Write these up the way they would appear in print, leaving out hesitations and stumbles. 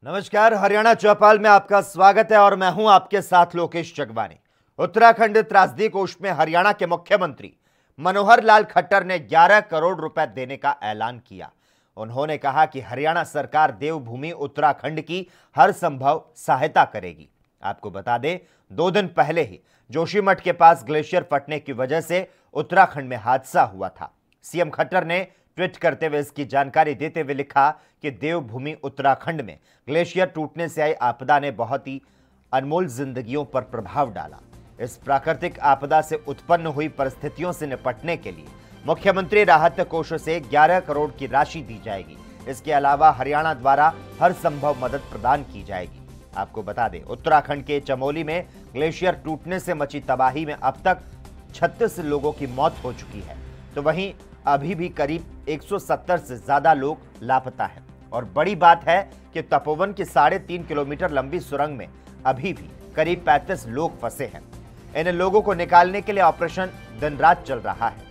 नमस्कार, हरियाणा चौपाल में आपका स्वागत है और मैं हूं आपके साथ लोकेश जगवानी। उत्तराखंड त्रासदी कोष में हरियाणा के मुख्यमंत्री मनोहर लाल खट्टर ने 11 करोड़ रुपए देने का ऐलान किया। उन्होंने कहा कि हरियाणा सरकार देवभूमि उत्तराखंड की हर संभव सहायता करेगी। आपको बता दें, 2 दिन पहले ही जोशीमठ के पास ग्लेशियर फटने की वजह से उत्तराखंड में हादसा हुआ था। सीएम खट्टर ने ट्वीट करते हुए इसकी जानकारी देते हुए लिखा कि देवभूमि उत्तराखंड में ग्लेशियर टूटने से आई आपदा ने बहुत ही अनमोल जिंदगियों पर प्रभाव डाला। इस प्राकृतिक आपदा से उत्पन्न हुई परिस्थितियों से निपटने के लिए मुख्यमंत्री राहत कोष से 11 करोड़ की राशि दी जाएगी। इसके अलावा हरियाणा द्वारा हर संभव मदद प्रदान की जाएगी। आपको बता दें, उत्तराखंड के चमोली में ग्लेशियर टूटने से मची तबाही में अब तक 36 लोगों की मौत हो चुकी है, तो वहीं अभी भी करीब 170 से ज्यादा लोग लापता हैं। और बड़ी बात है कि तपोवन की 3.5 किलोमीटर लंबी सुरंग में अभी भी करीब 35 लोग फंसे हैं। इन लोगों को निकालने के लिए ऑपरेशन दिन रात चल रहा है।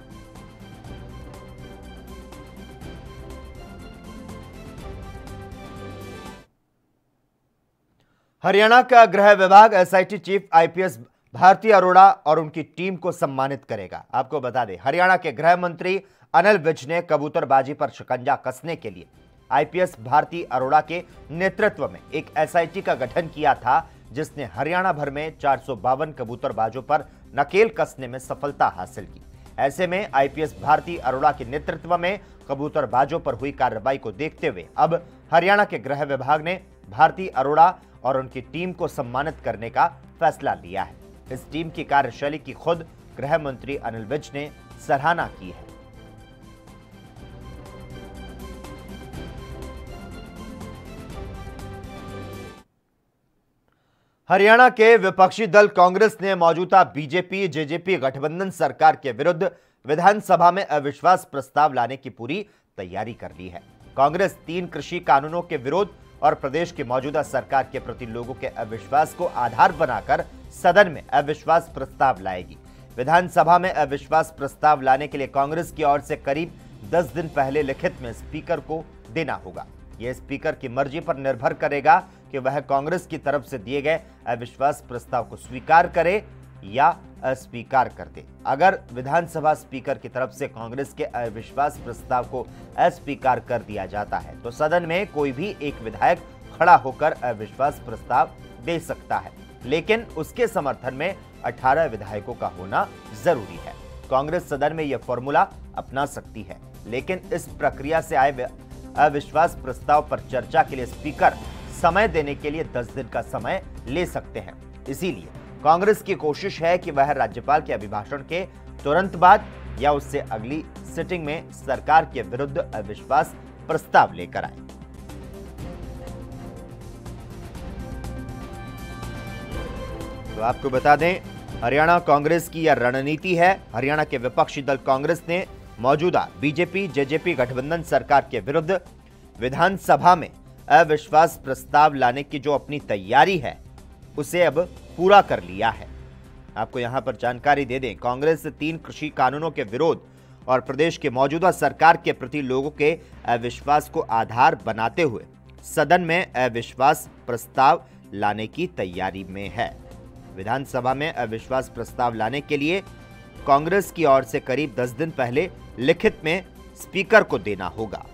हरियाणा का गृह विभाग SIT chief IPS Bharti Arora और उनकी टीम को सम्मानित करेगा। आपको बता दें, हरियाणा के गृह मंत्री अनिल विज ने कबूतरबाजी पर शिकंजा कसने के लिए आईपीएस भारती अरोड़ा के नेतृत्व में एक एसआईटी का गठन किया था, जिसने हरियाणा भर में 452 कबूतरबाजों पर नकेल कसने में सफलता हासिल की। ऐसे में आईपीएस भारती अरोड़ा के नेतृत्व में कबूतरबाजों पर हुई कार्रवाई को देखते हुए अब हरियाणा के गृह विभाग ने भारती अरोड़ा और उनकी टीम को सम्मानित करने का फैसला लिया है। इस टीम की कार्यशैली की खुद गृह मंत्री अनिल विज ने सराहना की है। हरियाणा के विपक्षी दल कांग्रेस ने मौजूदा बीजेपी जेजेपी गठबंधन सरकार के विरुद्ध विधानसभा में अविश्वास प्रस्ताव लाने की पूरी तैयारी कर ली है। कांग्रेस 3 कृषि कानूनों के विरोध और प्रदेश की मौजूदा सरकार के प्रति लोगों के अविश्वास को आधार बनाकर सदन में अविश्वास प्रस्ताव लाएगी। विधानसभा में अविश्वास प्रस्ताव लाने के लिए कांग्रेस की ओर से करीब 10 दिन पहले लिखित में स्पीकर को देना होगा। यह स्पीकर की मर्जी पर निर्भर करेगा कि वह कांग्रेस की तरफ से दिए गए अविश्वास प्रस्ताव को स्वीकार करे या अस्वीकार कर दे। अगर विधानसभा स्पीकर की तरफ से कांग्रेस के अविश्वास प्रस्ताव को अस्वीकार कर दिया जाता है तो सदन में कोई भी एक विधायक खड़ा होकर अविश्वास प्रस्ताव दे सकता है, लेकिन उसके समर्थन में 18 विधायकों का होना जरूरी है। कांग्रेस सदन में यह फॉर्मूला अपना सकती है, लेकिन इस प्रक्रिया से आए अविश्वास प्रस्ताव पर चर्चा के लिए स्पीकर समय देने के लिए 10 दिन का समय ले सकते हैं। इसीलिए कांग्रेस की कोशिश है कि वह राज्यपाल के अभिभाषण के तुरंत बाद या उससे अगली सिटिंग में सरकार के विरुद्ध अविश्वास प्रस्ताव लेकर आए। तो आपको बता दें, हरियाणा कांग्रेस की यह रणनीति है। हरियाणा के विपक्षी दल कांग्रेस ने मौजूदा बीजेपी जेजेपी गठबंधन सरकार के विरुद्ध विधानसभा में अविश्वास प्रस्ताव लाने की जो अपनी तैयारी है उसे अब पूरा कर लिया है। आपको यहां पर जानकारी दे दें, कांग्रेस 3 कृषि कानूनों के विरोध और प्रदेश के मौजूदा सरकार के प्रति लोगों के अविश्वास को आधार बनाते हुए सदन में अविश्वास प्रस्ताव लाने की तैयारी में है। विधानसभा में अविश्वास प्रस्ताव लाने के लिए कांग्रेस की ओर से करीब 10 दिन पहले लिखित में स्पीकर को देना होगा।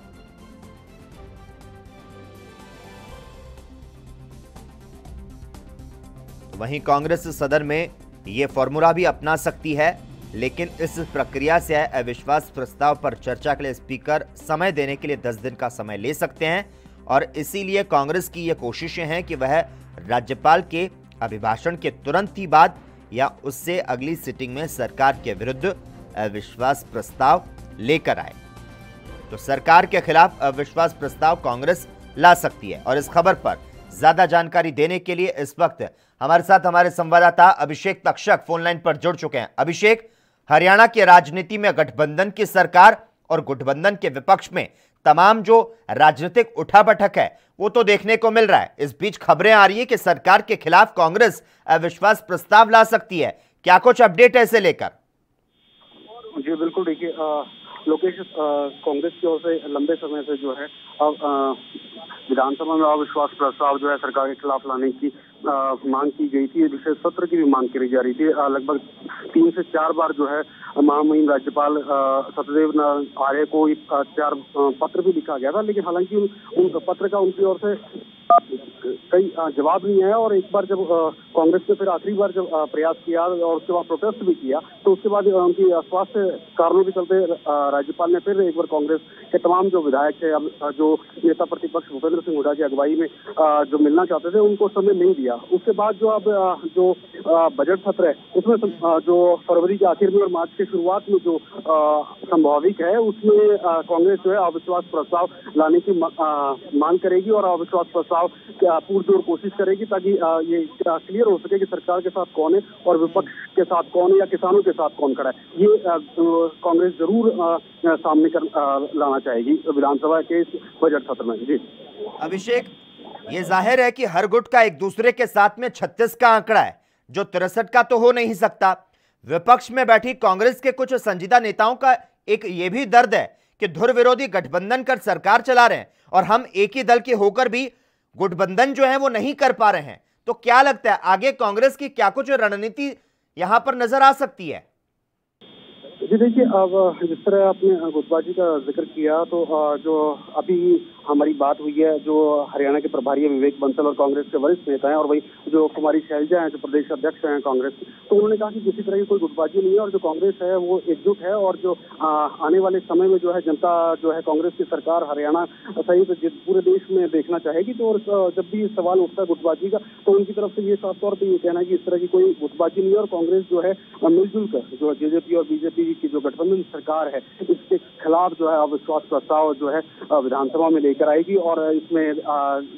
वहीं कांग्रेस सदन में यह फॉर्मूला भी अपना सकती है, लेकिन इस प्रक्रिया से आए अविश्वास प्रस्ताव पर चर्चा के लिए स्पीकर समय देने के लिए 10 दिन का समय ले सकते हैं और इसीलिए कांग्रेस की यह कोशिशें हैं कि वह राज्यपाल के अभिभाषण के तुरंत ही बाद या उससे अगली सिटिंग में सरकार के विरुद्ध अविश्वास प्रस्ताव लेकर आए। तो सरकार के खिलाफ अविश्वास प्रस्ताव कांग्रेस ला सकती है। और इस खबर पर ज्यादा जानकारी देने के लिए इस वक्त हमारे साथ हमारे संवाददाता अभिषेक तक्षक फोन लाइन पर जुड़ चुके हैं। अभिषेक, हरियाणा की राजनीति में गठबंधन की सरकार और गठबंधन के विपक्ष में तमाम जो राजनीतिक उठापटक है वो तो देखने को मिल रहा है। इस बीच खबरें आ रही है कि सरकार के खिलाफ कांग्रेस अविश्वास प्रस्ताव ला सकती है। क्या कुछ अपडेट है इसे लेकर? जी बिल्कुल, देखिए लोकेश कांग्रेस की ओर से लंबे समय से जो है विधानसभा में अविश्वास प्रस्ताव जो है सरकार के खिलाफ लाने की मांग की गई थी। विशेष सत्र की भी मांग करी जा रही थी। लगभग 3 से 4 बार जो है महामहिम राज्यपाल सत्यदेव नारायण आर्य को 4 पत्र भी लिखा गया था, लेकिन हालांकि उन पत्र का उनकी ओर से कई जवाब नहीं आया। और एक बार जब कांग्रेस ने फिर आखिरी बार जब प्रयास किया और उसके बाद प्रोटेस्ट भी किया, तो उसके बाद उनकी स्वास्थ्य कारणों के चलते राज्यपाल ने फिर एक बार कांग्रेस के तमाम जो विधायक थे, अब जो नेता प्रतिपक्ष भूपेंद्र सिंह हुड्डा की अगुवाई में जो मिलना चाहते थे, उनको समय नहीं दिया। उसके बाद जो अब जो बजट सत्र है उसमें जो फरवरी के आखिर में और मार्च की शुरुआत में जो संभावित है, उसमें कांग्रेस जो है अविश्वास प्रस्ताव लाने की मांग करेगी और अविश्वास प्रस्ताव पुरजोर कोशिश करेगी, ताकि ये क्लियर हो सके कि सरकार के साथ कौन है और विपक्ष के साथ कौन है या किसानों के साथ कौन खड़ा है। ये कांग्रेस जरूर सामने लाना चाहेगी विधानसभा के इस बजट सत्र में। जी अभिषेक, ये जाहिर है कि हर गुट का एक दूसरे के साथ में 36 का आंकड़ा है, जो 63 का तो हो नहीं सकता। विपक्ष में बैठी कांग्रेस के कुछ संजीदा नेताओं का एक ये भी दर्द है कि धुर विरोधी गठबंधन कर सरकार चला रहे हैं और हम एक ही दल के होकर भी गठबंधन जो है वो नहीं कर पा रहे हैं। तो क्या लगता है आगे कांग्रेस की क्या कुछ रणनीति यहां पर नजर आ सकती है? जी देखिए, अब जिस तरह आपने गुटबाजी का जिक्र किया, तो जो अभी हमारी बात हुई है, जो हरियाणा के प्रभारी है विवेक बंसल और कांग्रेस के वरिष्ठ नेता हैं, और वही जो कुमारी शैलजा हैं जो प्रदेश अध्यक्ष हैं कांग्रेस, तो उन्होंने कहा कि किसी तरह की कोई गुटबाजी नहीं है और जो कांग्रेस है वो एकजुट है, और जो आने वाले समय में जो है जनता जो है कांग्रेस की सरकार हरियाणा सहित पूरे देश में देखना चाहेगी। तो जब भी सवाल उठता है गुटबाजी का, तो उनकी तरफ से ये साफ तौर पर ये कहना है कि इस तरह की कोई गुटबाजी नहीं है और कांग्रेस जो है मिलजुल कर जो जेजेपी और बीजेपी की जो गठबंधन सरकार है इसके खिलाफ जो है अविश्वास प्रस्ताव जो है विधानसभा में लेकर आएगी। और इसमें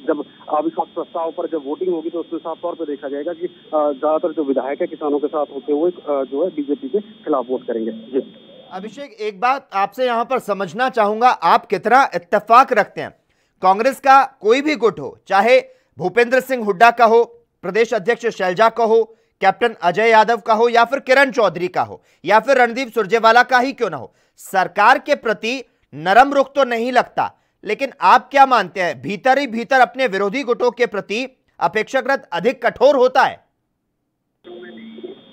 जब अविश्वास प्रस्ताव पर जब वोटिंग होगी तो उसमें साफ तौर पर देखा जाएगा कि ज्यादातर जो विधायक है किसानों के साथ होते हुए जो है बीजेपी के खिलाफ वोट करेंगे। जी अभिषेक, एक बात आपसे यहां पर समझना चाहूंगा, आप कितना इत्तेफाक रखते हैं कांग्रेस का कोई भी गुट हो, चाहे भूपेंद्र सिंह हुड्डा का हो, प्रदेश अध्यक्ष शैलजा का हो, कैप्टन अजय यादव का हो, या फिर किरण चौधरी का हो, या फिर रणदीप सुरजेवाला का ही क्यों ना हो, सरकार के प्रति नरम रुख तो नहीं लगता, लेकिन आप क्या मानते हैं भीतर ही भीतर अपने विरोधी गुटों के प्रति अपेक्षाकृत अधिक कठोर होता है?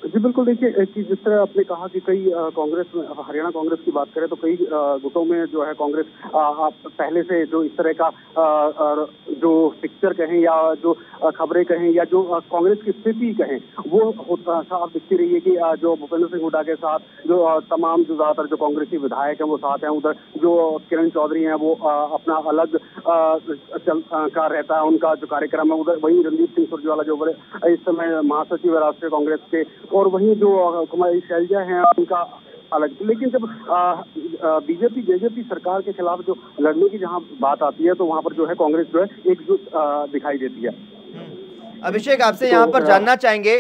जी बिल्कुल, देखिए कि जिस तरह आपने कहा कि कई कांग्रेस में, हरियाणा कांग्रेस की बात करें तो कई गुटों में जो है कांग्रेस पहले से जो इस तरह का जो पिक्चर कहें या जो खबरें कहें या जो कांग्रेस की स्थिति कहें, वो साफ दिखती रही है कि जो भूपेंद्र सिंह हुड्डा के साथ जो तमाम जो ज्यादातर जो कांग्रेसी विधायक हैं वो साथ हैं, उधर जो किरण चौधरी हैं वो अपना अलग का रहता है उनका जो कार्यक्रम है, उधर वही रणदीप सिंह सुरजेवाला जो इस समय महासचिव है राष्ट्रीय कांग्रेस के, और वहीं जो कुमारी शैलजा हैं उनका अलग। लेकिन जब बीजेपी जेजेपी सरकार के खिलाफ जो लड़ने की जहां बात आती है तो वहां पर जो है कांग्रेस जो है एकजुट दिखाई देती है। अभिषेक, आपसे यहां पर जानना चाहेंगे,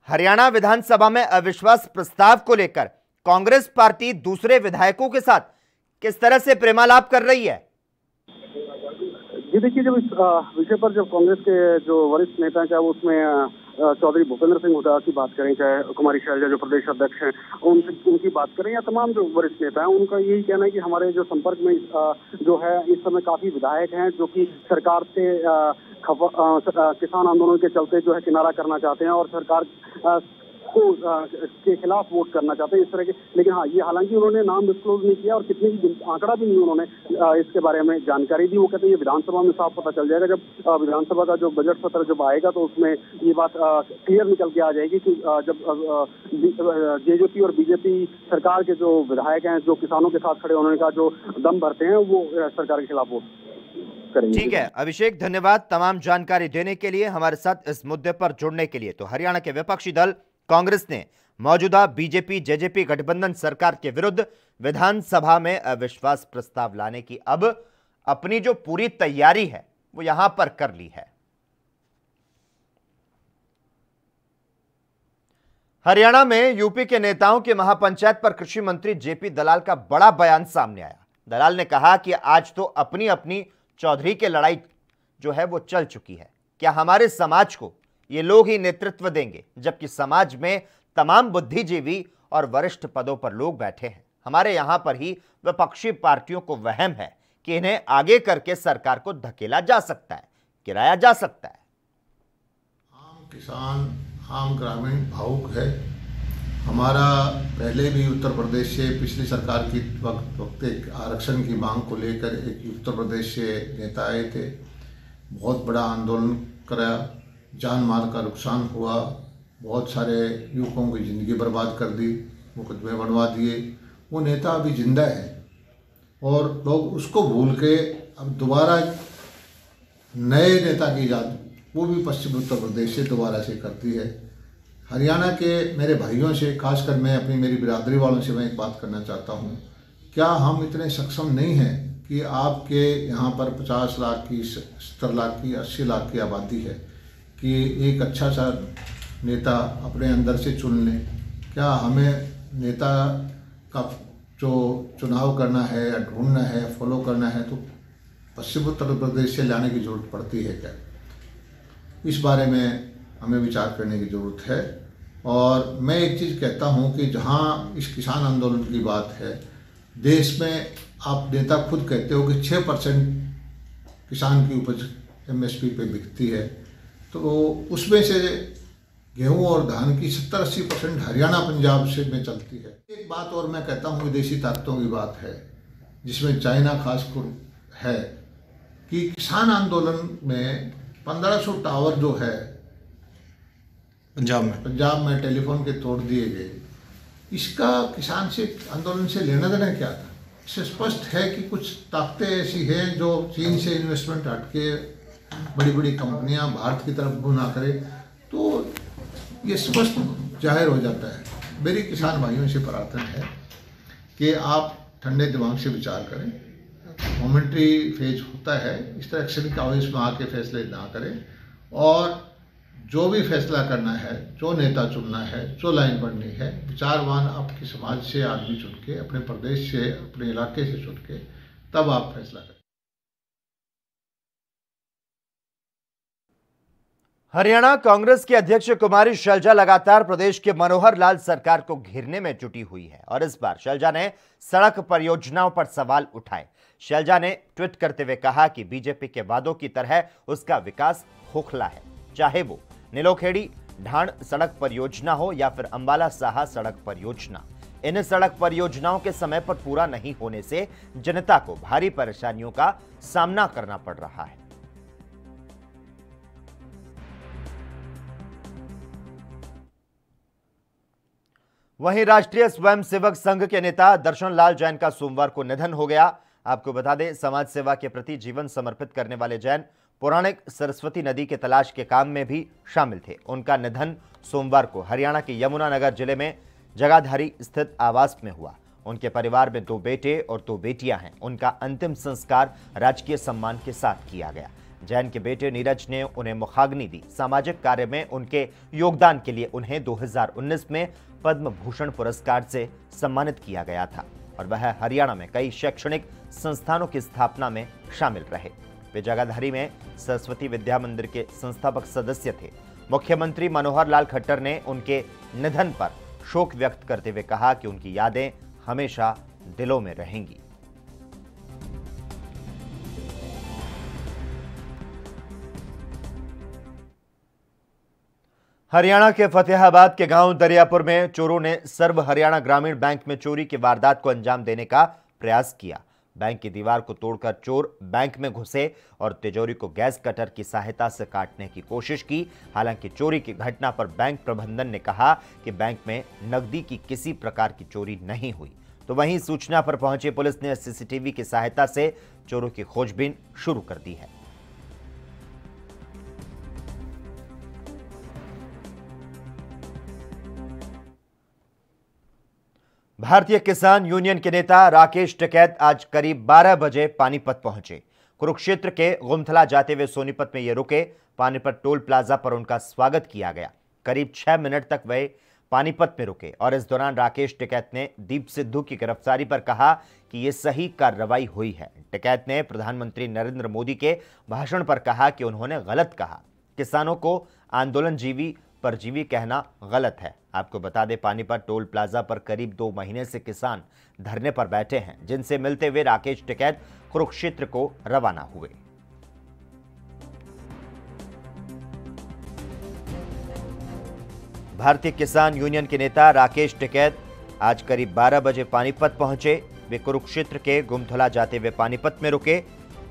हरियाणा विधानसभा में अविश्वास प्रस्ताव को लेकर कांग्रेस पार्टी दूसरे विधायकों के साथ किस तरह से प्रेमालाप कर रही है? जी देखिए, जब इस विषय पर जब कांग्रेस के जो वरिष्ठ नेता हैं, चाहे वो उसमें चौधरी भूपेंद्र सिंह हुड्डा की बात करें, चाहे कुमारी शैलजा जो प्रदेश अध्यक्ष हैं उनकी बात करें, या तमाम जो वरिष्ठ नेता हैं, उनका यही कहना है कि हमारे जो संपर्क में जो है इस समय काफी विधायक हैं जो कि सरकार से किसान आंदोलन के चलते जो है किनारा करना चाहते हैं और सरकार को के खिलाफ वोट करना चाहते हैं इस तरह के। लेकिन हाँ, ये हालांकि उन्होंने नाम डिस्क्लोज नहीं किया और कितने ही आंकड़ा भी नहीं उन्होंने इसके बारे में जानकारी दी। वो कहते हैं ये विधानसभा में साफ पता चल जाएगा, जब विधानसभा का जो बजट सत्र जब आएगा तो उसमें ये बात क्लियर निकल के आ जाएगी कि जब जेजेपी और बीजेपी सरकार के जो विधायक हैं जो किसानों के साथ खड़े होने का जो दम भरते हैं वो सरकार के खिलाफ वोट करेंगे। ठीक है अभिषेक, धन्यवाद तमाम जानकारी देने के लिए, हमारे साथ इस मुद्दे पर जुड़ने के लिए। तो हरियाणा के विपक्षी दल कांग्रेस ने मौजूदा बीजेपी जेजेपी गठबंधन सरकार के विरुद्ध विधानसभा में अविश्वास प्रस्ताव लाने की अब अपनी जो पूरी तैयारी है वो यहां पर कर ली है। हरियाणा में यूपी के नेताओं के महापंचायत पर कृषि मंत्री जेपी दलाल का बड़ा बयान सामने आया। दलाल ने कहा कि आज तो अपनी अपनी चौधरी की लड़ाई जो है वो चल चुकी है, क्या हमारे समाज को ये लोग ही नेतृत्व देंगे, जबकि समाज में तमाम बुद्धिजीवी और वरिष्ठ पदों पर लोग बैठे हैं। हमारे यहां पर ही विपक्षी पार्टियों को वहम है कि इन्हें आगे करके सरकार को धकेला जा सकता है, गिराया जा सकता है। आम किसान, आम ग्रामीण भावुक है। हमारा पहले भी उत्तर प्रदेश से पिछली सरकार की वक्त एक आरक्षण की मांग को लेकर एक उत्तर प्रदेश से नेता आए थे, बहुत बड़ा आंदोलन कराया, जान माल का नुकसान हुआ, बहुत सारे युवकों की ज़िंदगी बर्बाद कर दी, मुकदमे बनवा दिए। वो नेता अभी जिंदा है और लोग उसको भूल के अब दोबारा नए नेता की इजाद वो भी पश्चिम उत्तर प्रदेश से दोबारा से करती है। हरियाणा के मेरे भाइयों से, खासकर मैं अपनी मेरी बिरादरी वालों से मैं एक बात करना चाहता हूँ, क्या हम इतने सक्षम नहीं हैं कि आपके यहाँ पर 50 लाख की, 70 लाख की, 80 लाख की आबादी है कि एक अच्छा सा नेता अपने अंदर से चुन लें? क्या हमें नेता का जो चुनाव करना है या ढूंढना है, फॉलो करना है, तो पश्चिम उत्तर प्रदेश से लाने की ज़रूरत पड़ती है क्या? इस बारे में हमें विचार करने की ज़रूरत है। और मैं एक चीज़ कहता हूं कि जहां इस किसान आंदोलन की बात है, देश में आप नेता खुद कहते हो कि 6% किसान की उपज MSP पे बिकती है, तो उसमें से गेहूं और धान की 70-80% हरियाणा पंजाब से में चलती है। एक बात और मैं कहता हूं, विदेशी ताकतों की बात है, जिसमें चाइना खासकर है, कि किसान आंदोलन में 1500 टावर जो है पंजाब में टेलीफोन के तोड़ दिए गए, इसका किसान से आंदोलन से लेना देना क्या था? इससे स्पष्ट है कि कुछ ताकतें ऐसी हैं जो चीन से इन्वेस्टमेंट हटके बड़ी बड़ी कंपनियां भारत की तरफ मुँह ना करें, तो ये स्पष्ट जाहिर हो जाता है। मेरी किसान भाइयों से प्रार्थना है कि आप ठंडे दिमाग से विचार करें। मोमेंट्री फेज होता है, इस तरह क्षणिक आवेश में आके फैसले ना करें, और जो भी फैसला करना है, जो नेता चुनना है, जो लाइन बढ़नी है, विचारवान आपके समाज से आदमी चुन के, अपने प्रदेश से, अपने इलाके से चुन के, तब आप फैसला करें। हरियाणा कांग्रेस के अध्यक्ष कुमारी शैलजा लगातार प्रदेश के मनोहर लाल सरकार को घेरने में जुटी हुई है और इस बार शैलजा ने सड़क परियोजनाओं पर सवाल उठाए। शैलजा ने ट्वीट करते हुए कहा कि बीजेपी के वादों की तरह उसका विकास खोखला है, चाहे वो नीलोखेड़ी ढाण सड़क परियोजना हो या फिर अंबाला साहा सड़क परियोजना। इन सड़क परियोजनाओं के समय पर पूरा नहीं होने से जनता को भारी परेशानियों का सामना करना पड़ रहा है। वहीं राष्ट्रीय स्वयंसेवक संघ के नेता दर्शन लाल जैन का सोमवार को निधन हो गया। आपको बता दें, समाज सेवा के प्रति जीवन समर्पित करने वाले जैन पौराणिक सरस्वती नदी के तलाश के काम में भी शामिल थे। उनका निधन सोमवार को हरियाणा के यमुनानगर जिले में जगाधारी स्थित आवास में हुआ। उनके परिवार में 2 बेटे और 2 बेटियां हैं। उनका अंतिम संस्कार राजकीय सम्मान के साथ किया गया। जैन के बेटे नीरज ने उन्हें मुखाग्नि दी। सामाजिक कार्य में उनके योगदान के लिए उन्हें 2019 में पद्म भूषण पुरस्कार से सम्मानित किया गया था और वह हरियाणा में कई शैक्षणिक संस्थानों की स्थापना में शामिल रहे। वे जगाधरी में सरस्वती विद्या मंदिर के संस्थापक सदस्य थे। मुख्यमंत्री मनोहर लाल खट्टर ने उनके निधन पर शोक व्यक्त करते हुए कहा कि उनकी यादें हमेशा दिलों में रहेंगी। हरियाणा के फतेहाबाद के गांव दरियापुर में चोरों ने सर्व हरियाणा ग्रामीण बैंक में चोरी की वारदात को अंजाम देने का प्रयास किया। बैंक की दीवार को तोड़कर चोर बैंक में घुसे और तिजोरी को गैस कटर की सहायता से काटने की कोशिश की। हालांकि चोरी की घटना पर बैंक प्रबंधन ने कहा कि बैंक में नकदी की किसी प्रकार की चोरी नहीं हुई। तो वहीं सूचना पर पहुंची पुलिस ने सीसीटीवी की सहायता से चोरों की खोजबीन शुरू कर दी है। भारतीय किसान यूनियन के नेता राकेश टिकैत आज करीब 12 बजे पानीपत पहुंचे। कुरुक्षेत्र के गुमथला जाते हुए सोनीपत में ये रुके। पानीपत टोल प्लाजा पर उनका स्वागत किया गया। करीब 6 मिनट तक वे पानीपत में रुके और इस दौरान राकेश टिकैत ने दीप सिद्धू की गिरफ्तारी पर कहा कि यह सही कार्रवाई हुई है। टिकैत ने प्रधानमंत्री नरेंद्र मोदी के भाषण पर कहा कि उन्होंने गलत कहा। किसानों को आंदोलनजीवी परजीवी कहना गलत है। आपको बता दें, पानीपत टोल प्लाजा पर करीब 2 महीने से किसान धरने पर बैठे हैं, जिनसे मिलते हुए राकेश टिकैत कुरुक्षेत्र को रवाना हुए। भारतीय किसान यूनियन के नेता राकेश टिकैत आज करीब 12 बजे पानीपत पहुंचे। वे कुरुक्षेत्र के गुमथुला जाते हुए पानीपत में रुके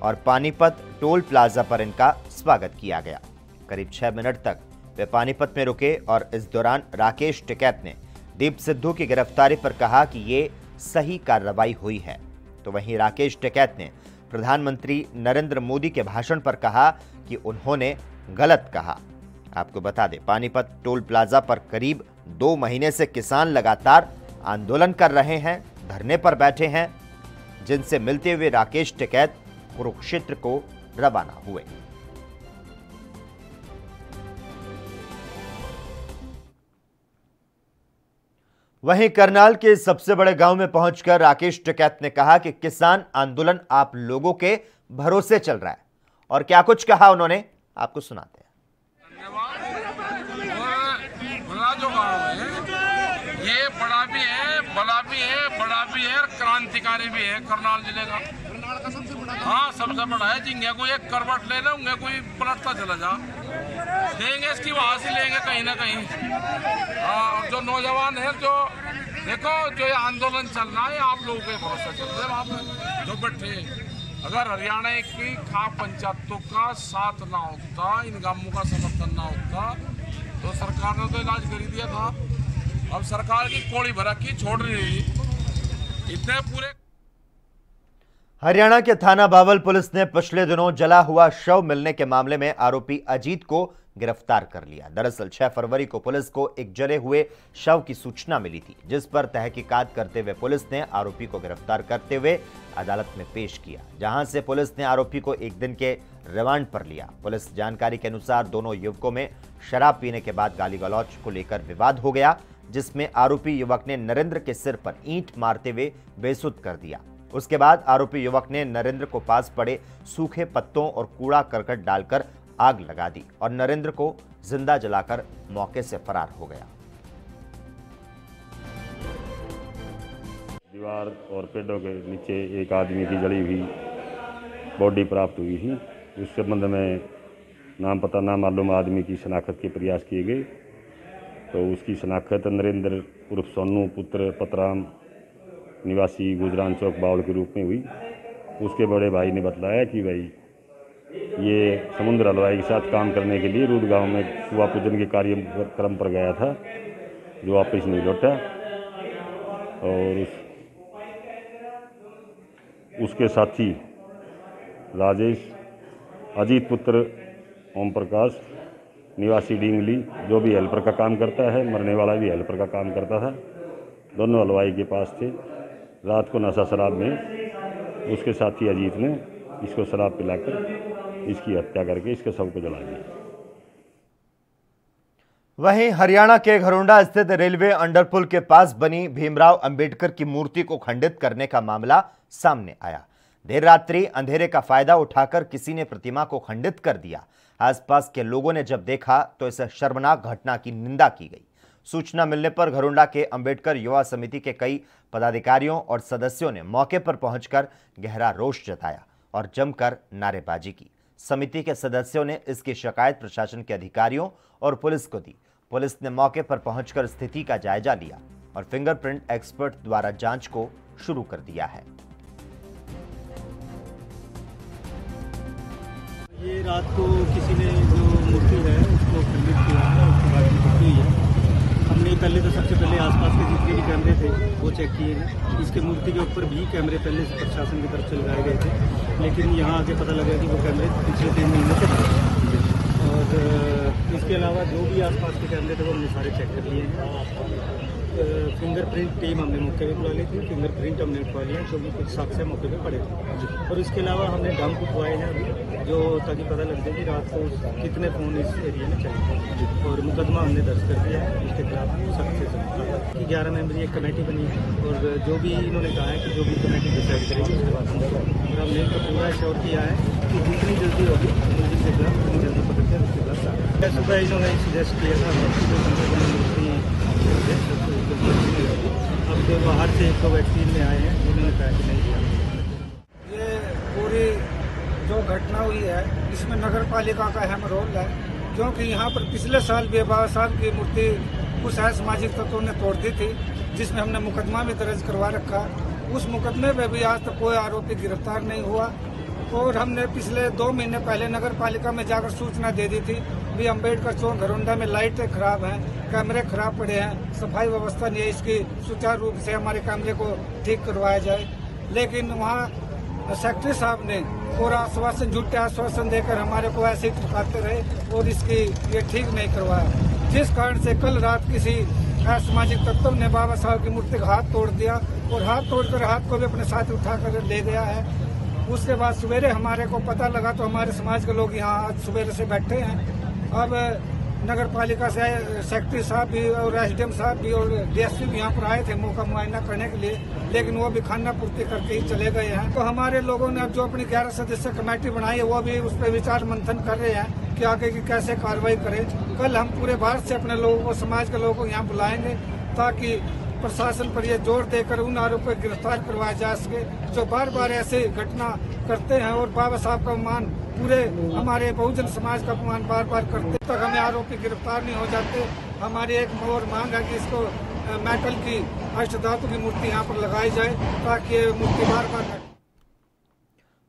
और पानीपत टोल प्लाजा पर इनका स्वागत किया गया। करीब 6 मिनट तक वे पानीपत में रुके और इस दौरान राकेश टिकैत ने दीप सिद्धू की गिरफ्तारी पर कहा कि ये सही कार्रवाई हुई है। तो वहीं राकेश टिकैत ने प्रधानमंत्री नरेंद्र मोदी के भाषण पर कहा कि उन्होंने गलत कहा। आपको बता दें, पानीपत टोल प्लाजा पर करीब 2 महीने से किसान लगातार आंदोलन कर रहे हैं, धरने पर बैठे हैं, जिनसे मिलते हुए राकेश टिकैत कुरुक्षेत्र को रवाना हुए। वहीं करनाल के सबसे बड़े गांव में पहुंचकर राकेश टिकैत ने कहा कि किसान आंदोलन आप लोगों के भरोसे चल रहा है। और क्या कुछ कहा उन्होंने, आपको सुनाते हैं। जो गाँव है ये बड़ा भी है, बड़ा भी है, बड़ा भी है, क्रांतिकारी भी है करनाल जिले का। हाँ, सबसे बड़ा है। जिंगे कोई एक करवट ले ले, उन्हें कोई पलटता चला जा, लेंगे इसकी वहां से लेंगे कहीं ना कहीं। हाँ, जो नौजवान है, जो देखो जो ये आंदोलन चल रहा है, आप लोगों के भरोसा चल रहे हैं वहाँ पे जो बैठे। अगर हरियाणा की खाप पंचायतों का साथ ना होता, इन गांवों का समर्थन ना होता, तो सरकार ने तो इलाज कर दिया था। अब सरकार की कोड़ी भरा की छोड़ रही इतने पूरे। हरियाणा के थाना बावल पुलिस ने पिछले दिनों जला हुआ शव मिलने के मामले में आरोपी अजीत को गिरफ्तार कर लिया। दरअसल 6 फरवरी को पुलिस को एक जले हुए शव की सूचना मिली थी, जिस पर तहकीकात करते हुए पुलिस ने आरोपी को गिरफ्तार करते हुए अदालत में पेश किया, जहां से पुलिस ने आरोपी को 1 दिन के रिमांड पर लिया। पुलिस जानकारी के अनुसार दोनों युवकों में शराब पीने के बाद गाली गलौज को लेकर विवाद हो गया, जिसमें आरोपी युवक ने नरेंद्र के सिर पर ईंट मारते हुए बेसुध कर दिया। उसके बाद आरोपी युवक ने नरेंद्र को पास पड़े सूखे पत्तों और कूड़ा करकट डालकर आग लगा दी और नरेंद्र को जिंदा जलाकर मौके से फरार हो गया। दीवार और पेड़ों के नीचे एक आदमी की जली हुई बॉडी प्राप्त हुई थी। उस संबंध में नाम पता ना मालूम आदमी की शनाख्त के प्रयास किए गए, तो उसकी शनाख्त नरेंद्र उर्फ सोनू पुत्र पतराम निवासी गुजरान चौक बावल के रूप में हुई। उसके बड़े भाई ने बतलाया कि भाई ये समुद्र हलवाई के साथ काम करने के लिए रूद गांव में सुबह पूजन के कार्यक्रम पर गया था, जो वापस नहीं लौटा। और उसके साथी राजेश अजीत पुत्र ओम प्रकाश निवासी डींगली, जो भी हेल्पर का काम करता है, मरने वाला भी हेल्पर का काम करता था, दोनों हलवाई के पास थे। रात को नशा शराब में उसके साथी अजीत ने इसको शराब पिलाकर इसकी हत्या करके इसके शव को जला दिया। वहीं हरियाणा के घरोंडा स्थित रेलवे अंडरपुल के पास बनी भीमराव अंबेडकर की मूर्ति को खंडित करने का मामला सामने आया। देर रात्रि अंधेरे का फायदा उठाकर किसी ने प्रतिमा को खंडित कर दिया। आसपास के लोगों ने जब देखा तो इस शर्मनाक घटना की निंदा की गई। सूचना मिलने पर घरोंडा के अंबेडकर युवा समिति के कई पदाधिकारियों और सदस्यों ने मौके पर पहुंचकर गहरा रोष जताया और जमकर नारेबाजी की। समिति के सदस्यों ने इसकी शिकायत प्रशासन के अधिकारियों और पुलिस को दी। पुलिस ने मौके पर पहुंचकर स्थिति का जायजा लिया और फिंगरप्रिंट एक्सपर्ट द्वारा जांच को शुरू कर दिया है। ये रात को किसी ने जो मूर्ति है उसको खंडित किया है, उसके बाद मूर्ति हुई है। हमने पहले तो सबसे पहले आसपास के जितने भी कैमरे थे वो चेक किए हैं। इसके मूर्ति के ऊपर भी कैमरे पहले से प्रशासन की तरफ से लगाए गए थे, लेकिन यहाँ आके पता लगा कि वो कैमरे पिछले 3 महीने से थे। और इसके अलावा जो भी आसपास के कैमरे थे वो हमने सारे चेक कर लिए हैं। फिंगरप्रिंट टीम हमने मौके पे बुला ली थी, फिंगरप्रिंट हमने उठवा लिया क्योंकि कुछ साक्ष्य मौके पे पड़े थे। और इसके अलावा हमने डंप उठवाए हैं अभी, जो ताकि पता लग जाए कि रात को कितने फ़ोन इस एरिया में चले। और मुकदमा हमने दर्ज कर दिया है, इसके खिलाफ सख्त से सख्त 11 मेंबरी एक कमेटी बनी है और जो भी इन्होंने कहा है कि जो भी कमेटी डिसाइड करेगी उसके बाद हमने तो पूरा श्योर किया है कि जितनी जल्दी होगी मुल्जिम के खिलाफ उतनी जल्दी पकड़ कर उसके खिलाफ सुबह इन्होंने सजेस्ट किया था कि अब तो बाहर से एक वैक्सीन में आए हैं जिन्होंने कहा कि नहीं दिया। ये पूरी जो घटना हुई है इसमें नगर पालिका का अहम रोल है, क्योंकि यहाँ पर पिछले साल भी बाबा साहब की मूर्ति कुछ असामाजिक तत्वों ने तोड़ दी थी, जिसमें हमने मुकदमा भी दर्ज करवा रखा। उस मुकदमे में भी आज तक कोई आरोपी गिरफ्तार नहीं हुआ और हमने पिछले 2 महीने पहले नगर पालिका में जाकर सूचना दे दी थी भी अम्बेडकर चौक घरोंडा में लाइटें खराब हैं, कैमरे खराब पड़े हैं, सफाई व्यवस्था नहीं है, इसकी सुचारू रूप से हमारे कैमरे को ठीक करवाया जाए। लेकिन वहाँ सेक्रेटरी साहब ने पूरा आश्वासन, झूठे आश्वासन देकर हमारे को ऐसे ही ठुकाते रहे और इसकी ये ठीक नहीं करवाया, जिस कारण से कल रात किसी असामाजिक तत्व ने बाबा साहब की मूर्ति का हाथ तोड़ दिया और हाथ तोड़कर हाथ को भी अपने साथ उठाकर ले गया है। उसके बाद सवेरे हमारे को पता लगा तो हमारे समाज के लोग यहाँ आज सवेरे से बैठे हैं। अब नगर पालिका से सेक्रेटरी साहब भी और एसडीएम साहब भी और डीएसपी भी यहाँ पर आए थे मौका मुआयना करने के लिए, लेकिन वो भी खाना पूर्ति करके ही चले गए हैं। तो हमारे लोगों ने अब जो अपनी 11 सदस्य कमेटी बनाई है वो भी उस पर विचार मंथन कर रहे हैं कि आगे की कैसे कार्रवाई करें। कल हम पूरे भारत से अपने लोगों को, समाज के लोगों को यहाँ बुलाएंगे ताकि प्रशासन पर यह जोर देकर उन आरोपों को गिरफ्तार करवाया जा सके जो बार बार ऐसे घटना करते हैं और बाबा साहब का अपमान, पूरे हमारे बहुजन समाज का अपमान बार बार करते तक हमें आरोपी गिरफ्तार नहीं हो जाते। हमारी एक और मांग है कि इसको मेटल की अष्टधातु की मूर्ति यहाँ पर लगाई जाए ताकि ये मूर्ति बार बार।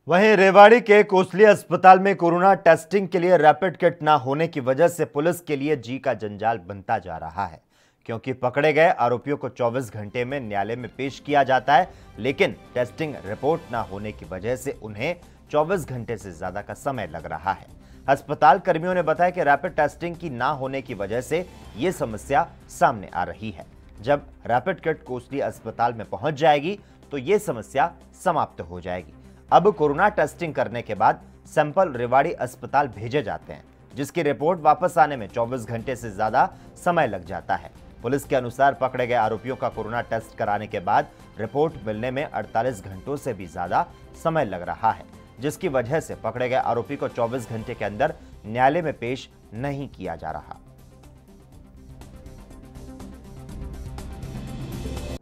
वहीं रेवाड़ी के कोसली अस्पताल में कोरोना टेस्टिंग के लिए रैपिड किट न होने की वजह से पुलिस के लिए जी का जंजाल बनता जा रहा है, क्योंकि पकड़े गए आरोपियों को 24 घंटे में न्यायालय में पेश किया जाता है, लेकिन टेस्टिंग रिपोर्ट न होने की वजह से उन्हें 24 घंटे से ज्यादा का समय लग रहा है। अस्पताल कर्मियों ने बताया कि रैपिड टेस्टिंग की ना होने की वजह से ये समस्या सामने आ रही है। जब रैपिड किट कोसली अस्पताल में पहुंच जाएगी तो ये समस्या समाप्त हो जाएगी। अब कोरोना टेस्टिंग करने के बाद सैंपल रेवाड़ी अस्पताल भेजे जाते हैं, जिसकी रिपोर्ट वापस आने में 24 घंटे से ज्यादा समय लग जाता है। पुलिस के अनुसार पकड़े गए आरोपियों का कोरोना टेस्ट कराने के बाद रिपोर्ट मिलने में 48 घंटों से भी ज्यादा समय लग रहा है, जिसकी वजह से पकड़े गए आरोपी को 24 घंटे के अंदर न्यायालय में पेश नहीं किया जा रहा।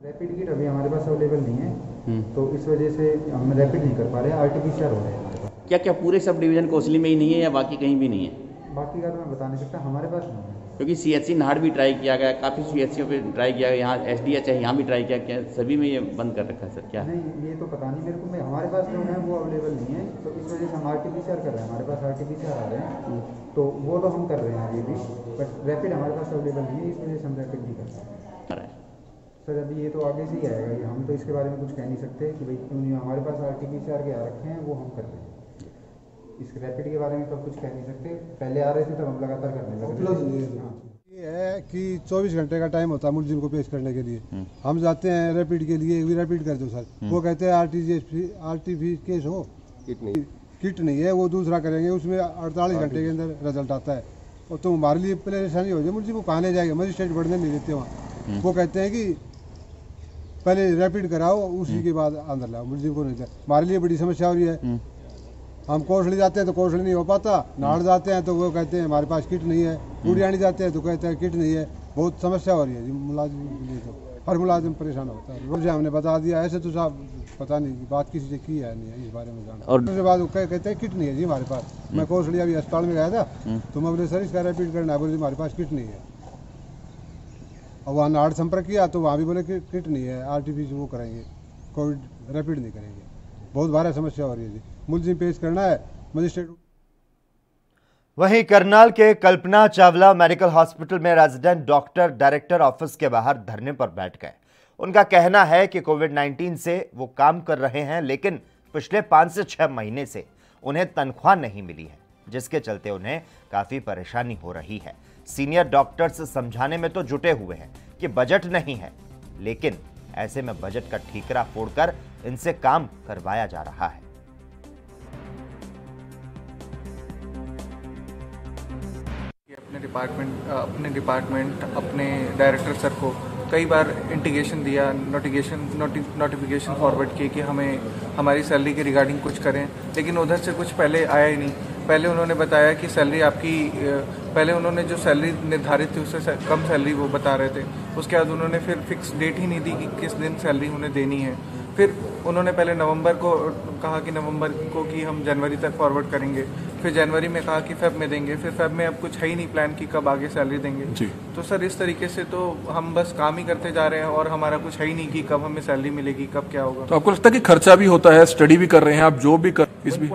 रैपिड किट अभी हमारे पास अवेलेबल नहीं है, तो इस वजह से हम रैपिड नहीं कर पा रहे हैं, आरटीपीसीआर हो रहे हैं हमारे पास। क्या पूरे सब डिवीजन कोसली में ही नहीं है या बाकी कहीं भी नहीं है? बाकी का तो मैं बता नहीं सकता, हमारे पास नहीं है। क्योंकि सीएचसी नाहड़ भी ट्राई किया गया, काफ़ी सीएचसी पे ट्राई किया गया, यहाँ एसडीएच है यहाँ भी ट्राई किया, क्या सभी में ये बंद कर रखा है सर? क्या नहीं, ये तो पता नहीं मेरे को। मैं हमारे पास जो है वो अवेलेबल नहीं है, तो इस वजह से हम आरटीपीसीआर कर रहे हैं। हमारे पास आरटीपीसीआर आ रहे हैं, तो वो तो हम कर रहे हैं अभी भी, बट रैपिड हमारे पास अवेलेबल नहीं है, इस वजह से हम रैपिड नहीं कर सकते सर। अभी ये तो आगे से ही आएगा, हम तो इसके बारे में कुछ कह नहीं सकते कि भाई क्यों नहीं। हमारे पास आरटीपीसीआर के आ रखे हैं, वो हम कर रहे हैं। इस रैपिड के बारे में तो कुछ कह नहीं सकते, पहले आ रहे थे तब हम लगातार करने लगे। ये है कि 24 घंटे का टाइम होता है मुलजिम को पेश करने के लिए। हम जाते हैं रैपिड के लिए, भी रैपिड कर दो सर, वो कहते हैं आरटीपी केस हो, किट नहीं है, वो दूसरा करेंगे, उसमें 48 घंटे के अंदर रिजल्ट आता है। और तो हमारे लिए परेशानी हो जाए, मुलजिम को कहाँ ले जाएंगे, मजिस्ट्रेट बढ़ने नहीं देते वहाँ। वो कहते हैं कि पहले रैपिड कराओ, उसी के बाद अंदर लाओ, मुलजिम को नहीं जाए। हमारे लिए बड़ी समस्या हो रही है। हम कोसली जाते हैं तो कोसली नहीं हो पाता, नाड़ जाते हैं तो वो कहते हैं हमारे पास किट नहीं है, गुड़ियानी जाते हैं तो कहते हैं किट नहीं है। बहुत समस्या हो रही है जी मुलाजिम के लिए, तो हर मुलाजिम परेशान होता है। रोज हमने बता दिया, ऐसे तो साहब पता नहीं बात किसी से की है नहीं है इस बारे में जाना। और उसके बाद कहते हैं किट नहीं है जी हमारे पास। मैं कोसली अभी अस्पताल में गया था, तो मैं बोले सर इसका रैपिड करना है, बोले हमारे पास किट नहीं है। और वहाँ नाड़ संपर्क किया तो वहाँ भी बोले कि किट नहीं है, आरटीपीसी वो करेंगे, कोविड रैपिड नहीं करेंगे। बहुत भारी समस्या हो रही है जी, मुलजिम पेश करना है मजिस्ट्रेट। वहीं करनाल के कल्पना चावला मेडिकल हॉस्पिटल में रेजिडेंट डॉक्टर डायरेक्टर ऑफिस के बाहर धरने पर बैठ गए। उनका कहना है कि कोविड-19 से वो काम कर रहे हैं, लेकिन पिछले 5 से 6 महीने से उन्हें तनख्वाह नहीं मिली है, जिसके चलते उन्हें काफी परेशानी हो रही है। सीनियर डॉक्टर्स समझाने में तो जुटे हुए हैं कि बजट नहीं है, लेकिन ऐसे में बजट का ठीकरा फोड़कर इनसे काम करवाया जा रहा है। अपने डिपार्टमेंट अपने डायरेक्टर सर को कई बार इंटीगेशन दिया, नोटिफिकेशन फॉरवर्ड किए कि हमें हमारी सैलरी के रिगार्डिंग कुछ करें, लेकिन उधर से कुछ पहले आया ही नहीं। पहले उन्होंने बताया कि सैलरी आपकी, पहले उन्होंने जो सैलरी निर्धारित थी उससे कम सैलरी वो बता रहे थे। उसके बाद उन्होंने फिर फिक्स डेट ही नहीं दी कि किस दिन सैलरी उन्हें देनी है। फिर उन्होंने पहले नवंबर को कहा कि नवंबर को कि हम जनवरी तक फॉरवर्ड करेंगे, फिर जनवरी में कहा कि फेब में देंगे, फिर फेब में अब कुछ है ही नहीं प्लान कि कब आगे सैलरी देंगे जी। तो सर इस तरीके से तो हम बस काम ही करते जा रहे हैं और हमारा कुछ है ही नहीं कि कब हमें सैलरी मिलेगी, कब क्या होगा। तो आपको लगता है कि खर्चा भी होता है, स्टडी भी कर रहे हैं आप, जो भी कर इस भी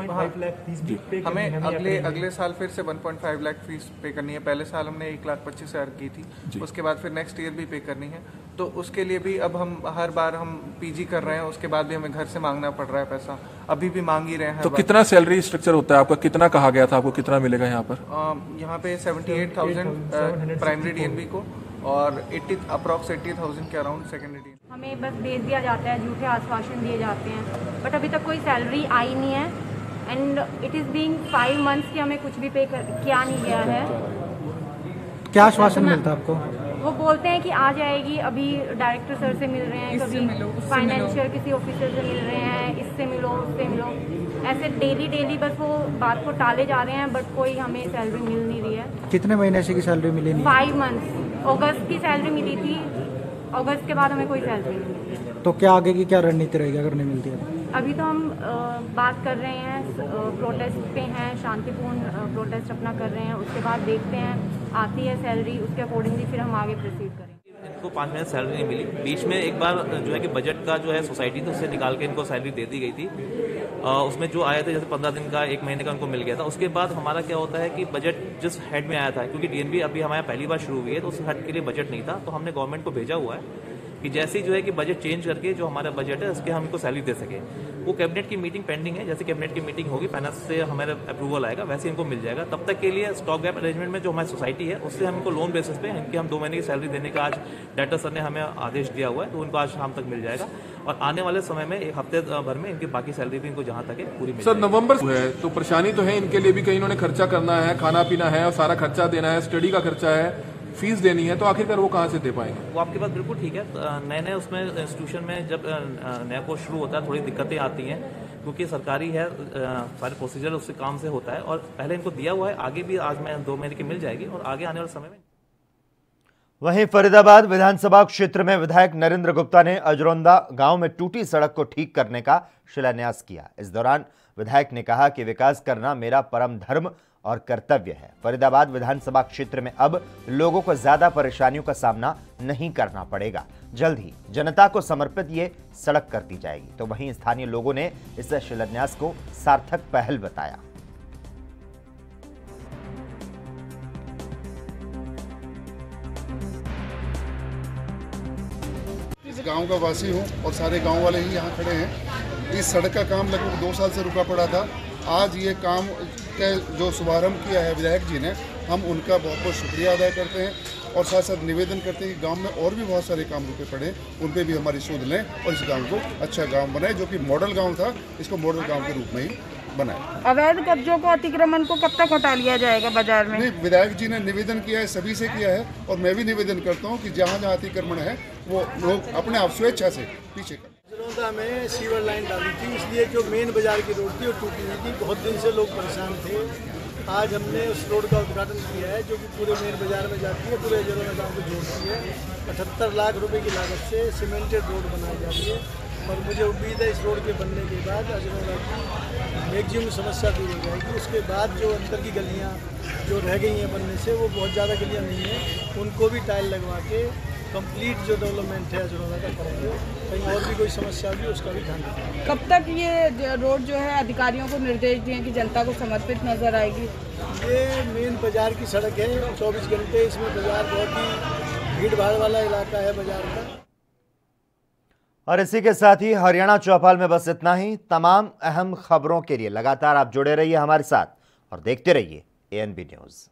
हमें अगले साल फिर से 1.5 लाख फीस पे करनी है। पहले साल हमने 1,25,000 की थी, उसके बाद फिर नेक्स्ट ईयर भी पे करनी है। तो उसके लिए भी अब हम हर बार हम पीजी कर रहे हैं, उसके बाद भी हमें घर से मांगना पड़ रहा है पैसा, अभी भी मांग ही रहे हैं। तो कितना सैलरी स्ट्रक्चर होता है आपका, कितना कहा गया था आपको, कितना मिलेगा यहाँ पर? यहाँ पे 78,000 प्राइमरी डीएनबी को और अप्रॉक्स 80,000 के अराउंड सेकेंडरी डीएनबी। हमें बस भेज दिया जाता है, झूठे आश्वासन दिए जाते हैं, बट अभी तक कोई सैलरी आई नहीं है। And it is being 5 months कि हमें कुछ भी किया नहीं गया है। क्या आश्वासन मिलता है आपको? वो बोलते हैं कि आ जाएगी, अभी डायरेक्टर सर से मिल रहे हैं, कभी फाइनेंशियल किसी ऑफिसर से मिल रहे हैं, इससे मिलो उससे मिलो, ऐसे डेली बस वो बात को टाले जा रहे हैं, बट कोई हमें सैलरी मिल नहीं रही है। कितने महीने से की सैलरी मिली नहीं? 5 मंथ्स। अगस्त की सैलरी मिली थी, अगस्त के बाद हमें कोई सैलरी नहीं मिली। तो क्या आगे की क्या रणनीति रहेगी अगर नहीं मिलती है? अभी तो हम बात कर रहे हैं, प्रोटेस्ट पे हैं, शांतिपूर्ण प्रोटेस्ट अपना कर रहे हैं। उसके बाद देखते हैं, आती है सैलरी, उसके अकॉर्डिंगली फिर हम आगे प्रोसीड करेंगे। इनको 5 महीने सैलरी नहीं मिली। बीच में एक बार जो है कि बजट का जो है सोसाइटी थी उससे निकाल के इनको सैलरी दे दी गई थी। उसमें जो आए थे जैसे 15 दिन का, 1 महीने का उनको मिल गया था। उसके बाद हमारा क्या होता है कि बजट जिस हेड में आया था, क्योंकि डीएनबी अभी हमारे पहली बार शुरू हुई है, तो उस हेड के लिए बजट नहीं था, तो हमने गवर्नमेंट को भेजा हुआ है कि जैसे ही जो है कि बजट चेंज करके जो हमारा बजट है उसके हमको सैलरी दे सके। वो कैबिनेट की मीटिंग पेंडिंग है, जैसे कैबिनेट की मीटिंग होगी, फाइनेंस से हमारा अप्रूवल आएगा, वैसे इनको मिल जाएगा। तब तक के लिए स्टॉक गैप अरेंजमेंट में जो हमारी सोसाइटी है उससे हमको लोन बेसिस पे इनकी हम 2 महीने की सैलरी देने का आज डायरेक्टर सर ने हमें आदेश दिया हुआ है, तो उनको आज शाम तक मिल जाएगा और आने वाले समय में 1 हफ्ते भर में इनकी बाकी सैलरी भी इनको जहाँ तक है पूरी मिल सर नवंबर है तो परेशानी तो है इनके लिए भी, कहीं इन्होंने खर्चा करना है, खाना पीना है और सारा खर्चा देना है, स्टडी का खर्चा है, फीस देनी है, तो आखिरकार वो कहाँ से दे पाएंगे? वो आपकी बात बिल्कुल ठीक है। नए उसमें इंस्टीट्यूशन में जब नया कोर्स शुरू होता है थोड़ी दिक्कतें आती हैं, क्योंकि सरकारी है, सारे प्रोसीजर उससे काम से होता है और पहले इनको दिया हुआ है, आगे भी आज में 2 महीने की मिल जाएगी और आगे आने वाले समय में। वहीं फरीदाबाद विधानसभा क्षेत्र में विधायक नरेंद्र गुप्ता ने अजरौंदा गांव में टूटी सड़क को ठीक करने का शिलान्यास किया। इस दौरान विधायक ने कहा कि विकास करना मेरा परम धर्म और कर्तव्य है। फरीदाबाद विधानसभा क्षेत्र में अब लोगों को ज्यादा परेशानियों का सामना नहीं करना पड़ेगा। जल्द ही जनता को समर्पित ये सड़क कर दी जाएगी। तो वहीं स्थानीय लोगों ने इस शिलान्यास को सार्थक पहल बताया। इस गांव का वासी हूं और सारे गांव वाले ही यहां खड़े हैं। इस सड़क का काम लगभग 2 साल से रुका पड़ा था। आज ये काम का जो शुभारंभ किया है विधायक जी ने, हम उनका बहुत बहुत शुक्रिया अदा करते हैं और साथ साथ निवेदन करते हैं कि गांव में और भी बहुत सारे काम रुके पड़े, उन पे भी हमारी सूद लें और इस गांव को अच्छा गांव बनाए, जो कि मॉडल गांव था, इसको मॉडल गांव के रूप में ही बनाए। अवैध कब्जों को, अतिक्रमण को कब तक हटा लिया जाएगा बाजार में? नहीं, विधायक जी ने निवेदन किया है, सभी से किया है और मैं भी निवेदन करता हूँ कि जहाँ जहाँ अतिक्रमण है वो लोग अपने आप स्वेच्छा से पीछे करें। अजरौंदा में सीवर लाइन डाली थी, इसलिए जो मेन बाजार की रोड थी वो टूटी हुई थी। बहुत दिन से लोग परेशान थे। आज हमने उस रोड का उद्घाटन किया है, जो कि पूरे मेन बाजार में जाती है, पूरे अजरौंदा गाँव को जोड़ती है। 78 लाख रुपए की लागत से सीमेंटेड रोड बनाई जा रही है और मुझे उम्मीद है इस रोड के बनने के बाद अजरौंदा की मैक्सिमम समस्या दूर हो जाएगी। उसके बाद जो अंदर की गलियाँ जो रह गई हैं बनने से, वो बहुत ज़्यादा गलियाँ नहीं हैं, उनको भी टाइल लगवा के कंप्लीट जो डेवलपमेंट है अजरौंदा का करेंगे। कहीं और भी कोई समस्या होगी उसका भी ध्यान रखेंगे। कब तक ये रोड जो है अधिकारियों को निर्देश दिए कि जनता को समर्पित नजर आएगी? ये मेन बाजार की सड़क है, 24 घंटे इसमें बाजार बहुत ही भीड़ भाड़ वाला इलाका है बाजार का। और इसी के साथ ही हरियाणा चौपाल में बस इतना ही। तमाम अहम खबरों के लिए लगातार आप जुड़े रहिए हमारे साथ और देखते रहिए ANB न्यूज़।